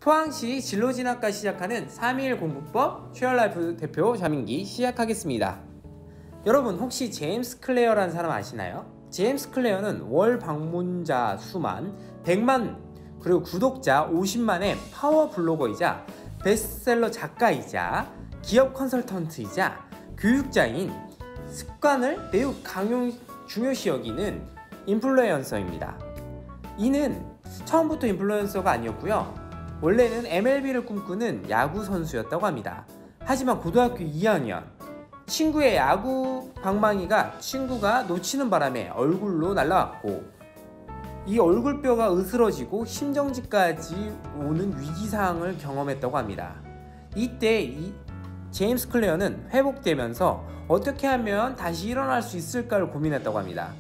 포항시 진로진학과 시작하는 3.1 공부법 쉐어라이프 대표 자민기 시작하겠습니다. 여러분 혹시 제임스 클레어라는 사람 아시나요? 제임스 클레어는 월 방문자 수만 100만 그리고 구독자 50만의 파워 블로거이자 베스트셀러 작가이자 기업 컨설턴트이자 교육자인 습관을 매우 중요시 여기는 인플루언서입니다. 이는 처음부터 인플루언서가 아니었고요. 원래는 MLB를 꿈꾸는 야구 선수였다고 합니다. 하지만 고등학교 2학년 친구의 야구 방망이가 친구가 놓치는 바람에 얼굴로 날아갔고 이 얼굴뼈가 으스러지고 심정지까지 오는 위기상황을 경험했다고 합니다. 이때 제임스 클레어는 회복되면서 어떻게 하면 다시 일어날 수 있을까를 고민했다고 합니다.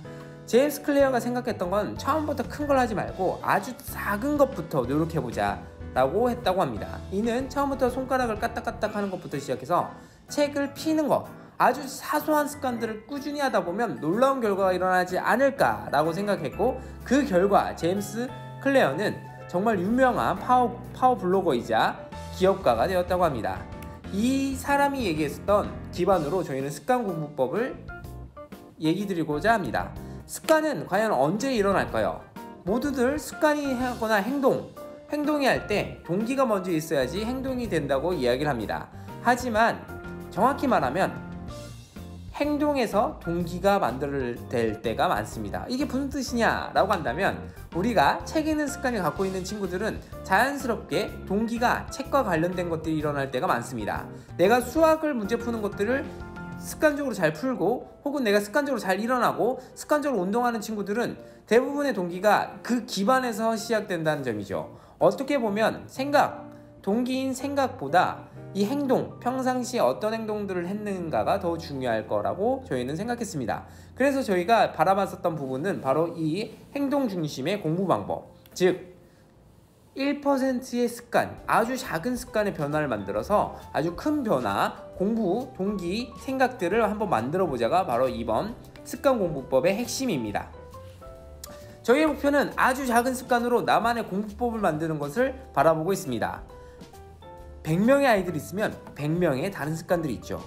제임스 클레어가 생각했던 건 처음부터 큰 걸 하지 말고 아주 작은 것부터 노력해보자 라고 했다고 합니다. 이는 처음부터 손가락을 까딱까딱 하는 것부터 시작해서 책을 피는 것, 아주 사소한 습관들을 꾸준히 하다 보면 놀라운 결과가 일어나지 않을까 라고 생각했고, 그 결과 제임스 클레어는 정말 유명한 파워 블로거이자 기업가가 되었다고 합니다. 이 사람이 얘기했던 기반으로 저희는 습관 공부법을 얘기 드리고자 합니다. 습관은 과연 언제 일어날까요? 모두들 습관이 하거나 행동이 할 때 동기가 먼저 있어야지 행동이 된다고 이야기를 합니다. 하지만 정확히 말하면 행동에서 동기가 만들어질 때가 많습니다. 이게 무슨 뜻이냐 라고 한다면, 우리가 책 읽는 습관을 갖고 있는 친구들은 자연스럽게 동기가 책과 관련된 것들이 일어날 때가 많습니다. 내가 수학을 문제 푸는 것들을 습관적으로 잘 풀고 혹은 내가 습관적으로 잘 일어나고 습관적으로 운동하는 친구들은 대부분의 동기가 그 기반에서 시작된다는 점이죠. 어떻게 보면 동기인 생각보다 이 행동, 평상시에 어떤 행동들을 했는가가 더 중요할 거라고 저희는 생각했습니다. 그래서 저희가 바라봤었던 부분은 바로 이 행동 중심의 공부 방법, 즉 1%의 습관, 아주 작은 습관의 변화를 만들어서 아주 큰 변화, 공부, 동기, 생각들을 한번 만들어 보자가 바로 이번 습관 공부법의 핵심입니다. 저희의 목표는 아주 작은 습관으로 나만의 공부법을 만드는 것을 바라보고 있습니다. 100명의 아이들이 있으면 100명의 다른 습관들이 있죠.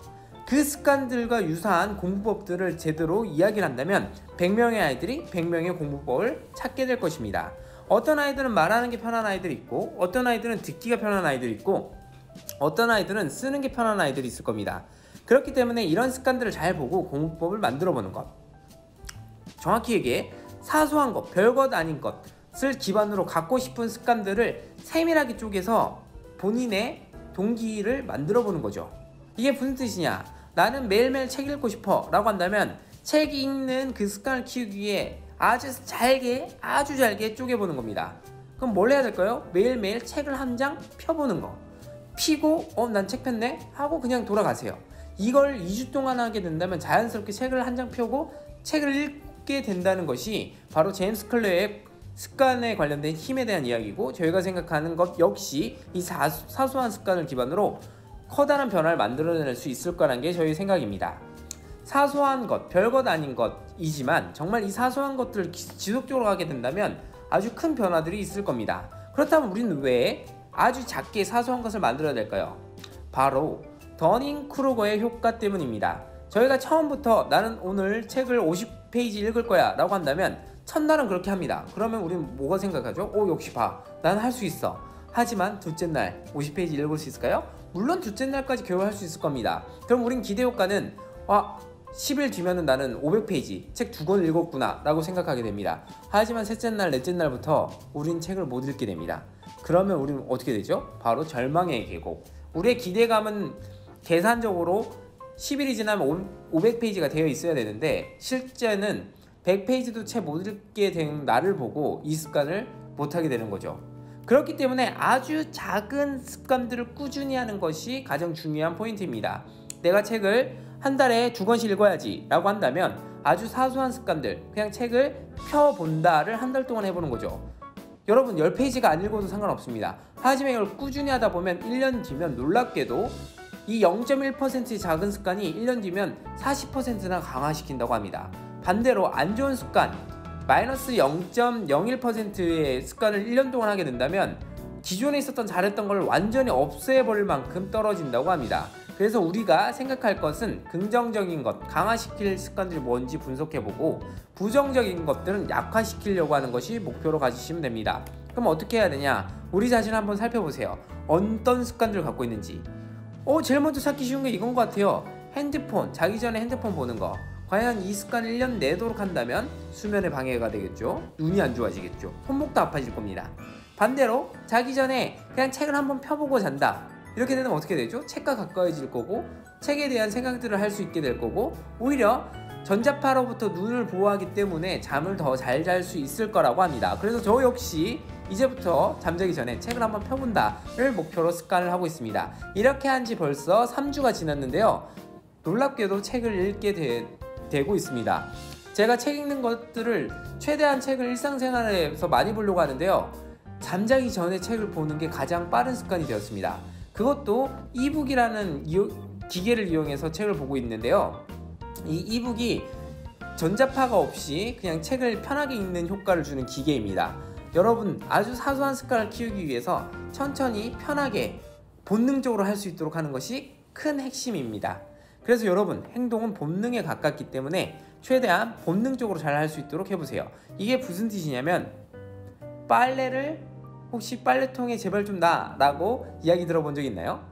그 습관들과 유사한 공부법들을 제대로 이야기를 한다면 100명의 아이들이 100명의 공부법을 찾게 될 것입니다. 어떤 아이들은 말하는 게 편한 아이들이 있고, 어떤 아이들은 듣기가 편한 아이들이 있고, 어떤 아이들은 쓰는 게 편한 아이들이 있을 겁니다. 그렇기 때문에 이런 습관들을 잘 보고 공부법을 만들어 보는 것, 정확히 얘기해 사소한 것, 별것 아닌 것을 기반으로 갖고 싶은 습관들을 세밀하게 쪼개서 본인의 동기를 만들어 보는 거죠. 이게 무슨 뜻이냐? 나는 매일매일 책 읽고 싶어 라고 한다면 책 읽는 그 습관을 키우기 위해 아주 잘게 쪼개보는 겁니다. 그럼 뭘 해야 될까요? 매일매일 책을 한 장 펴보는 거. 피고 난 책 폈네? 하고 그냥 돌아가세요. 이걸 2주 동안 하게 된다면 자연스럽게 책을 한 장 펴고 책을 읽게 된다는 것이 바로 제임스 클레어의 습관에 관련된 힘에 대한 이야기고, 저희가 생각하는 것 역시 이 사소한 습관을 기반으로 커다란 변화를 만들어낼 수 있을 거라는 게 저희 생각입니다. 사소한 것, 별것 아닌 것이지만 정말 이 사소한 것들을 지속적으로 하게 된다면 아주 큰 변화들이 있을 겁니다. 그렇다면 우리는 왜 아주 작게 사소한 것을 만들어야 될까요? 바로 더닝크루거의 효과 때문입니다. 저희가 처음부터 나는 오늘 책을 50페이지 읽을 거야 라고 한다면 첫날은 그렇게 합니다. 그러면 우리는 뭐가 생각하죠? 역시 난 할 수 있어. 하지만 둘째 날 50페이지 읽을 수 있을까요? 물론 둘째 날까지 겨우 할 수 있을 겁니다. 그럼 우린 기대 효과는 10일 뒤면은 나는 500페이지 책 2권 읽었구나 라고 생각하게 됩니다. 하지만 셋째 날, 넷째 날부터 우린 책을 못 읽게 됩니다. 그러면 우리는 어떻게 되죠? 바로 절망의 계곡. 우리의 기대감은 계산적으로 10일이 지나면 500페이지가 되어 있어야 되는데 실제는 100페이지도 채 못 읽게 된 나를 보고 이 습관을 못하게 되는 거죠. 그렇기 때문에 아주 작은 습관들을 꾸준히 하는 것이 가장 중요한 포인트입니다. 내가 책을 한 달에 2권씩 읽어야지 라고 한다면 아주 사소한 습관들, 그냥 책을 펴본다를 한 달 동안 해보는 거죠. 여러분 10페이지가 안 읽어도 상관없습니다. 하지만 이걸 꾸준히 하다 보면 1년 뒤면 놀랍게도 이 0.1%의 작은 습관이 1년 뒤면 40%나 강화시킨다고 합니다. 반대로 안 좋은 습관, 마이너스 0.01%의 습관을 1년 동안 하게 된다면 기존에 있었던 잘했던 걸 완전히 없애버릴 만큼 떨어진다고 합니다. 그래서 우리가 생각할 것은 긍정적인 것, 강화시킬 습관들이 뭔지 분석해보고 부정적인 것들은 약화시키려고 하는 것이 목표로 가지시면 됩니다. 그럼 어떻게 해야 되냐? 우리 자신을 한번 살펴보세요. 어떤 습관들을 갖고 있는지. 제일 먼저 찾기 쉬운 게 이건 것 같아요. 핸드폰, 자기 전에 핸드폰 보는 거. 과연 이 습관을 1년 내도록 한다면 수면에 방해가 되겠죠. 눈이 안 좋아지겠죠. 손목도 아파질 겁니다. 반대로 자기 전에 그냥 책을 한번 펴보고 잔다. 이렇게 되면 어떻게 되죠? 책과 가까워질 거고 책에 대한 생각들을 할 수 있게 될 거고 오히려 전자파로부터 눈을 보호하기 때문에 잠을 더 잘 잘 수 있을 거라고 합니다. 그래서 저 역시 이제부터 잠자기 전에 책을 한번 펴본다를 목표로 습관을 하고 있습니다. 이렇게 한 지 벌써 3주가 지났는데요. 놀랍게도 책을 읽게 되고 있습니다. 제가 책 읽는 것들을 최대한 책을 일상생활에서 많이 보려고 하는데요. 잠자기 전에 책을 보는 게 가장 빠른 습관이 되었습니다. 그것도 이북이라는 기계를 이용해서 책을 보고 있는데요. 이 이북이 전자파가 없이 그냥 책을 편하게 읽는 효과를 주는 기계입니다. 여러분, 아주 사소한 습관을 키우기 위해서 천천히 편하게 본능적으로 할 수 있도록 하는 것이 큰 핵심입니다. 그래서 여러분, 행동은 본능에 가깝기 때문에 최대한 본능적으로 잘 할 수 있도록 해보세요. 이게 무슨 뜻이냐면 빨래를 혹시 빨래통에 제발 좀 놔 라고 이야기 들어본 적 있나요?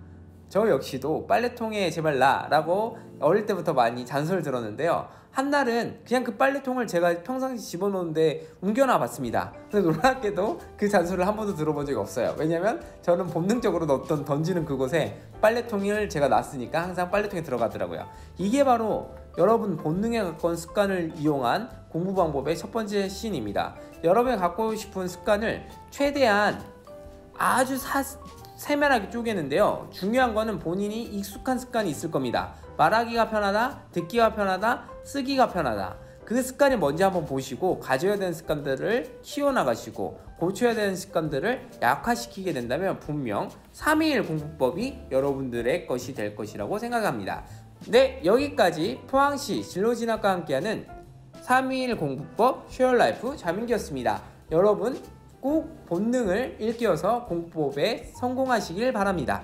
저 역시도 빨래통에 제발 놔 라고 어릴 때부터 많이 잔소리를 들었는데요. 한날은 그냥 그 빨래통을 제가 평상시 집어넣는데 옮겨놔 봤습니다. 근데 놀랍게도 그 잔소리를 한 번도 들어본 적이 없어요. 왜냐면 저는 본능적으로 던지는 그곳에 빨래통을 제가 놨으니까 항상 빨래통에 들어가더라고요. 이게 바로 여러분 본능에 가까운 습관을 이용한 공부 방법의 첫 번째 시인입니다. 여러분이 갖고 싶은 습관을 최대한 아주 세밀하게 쪼개는데요. 중요한 거는 본인이 익숙한 습관이 있을 겁니다. 말하기가 편하다, 듣기가 편하다, 쓰기가 편하다. 그 습관이 뭔지 한번 보시고 가져야 되는 습관들을 키워나가시고 고쳐야 되는 습관들을 약화시키게 된다면 분명 321 공부법이 여러분들의 것이 될 것이라고 생각합니다. 네, 여기까지 포항시 진로진학과 함께하는 321 공부법 쉐어라이프 자민기였습니다. 여러분 꼭 본능을 일깨워서 공부법에 성공하시길 바랍니다.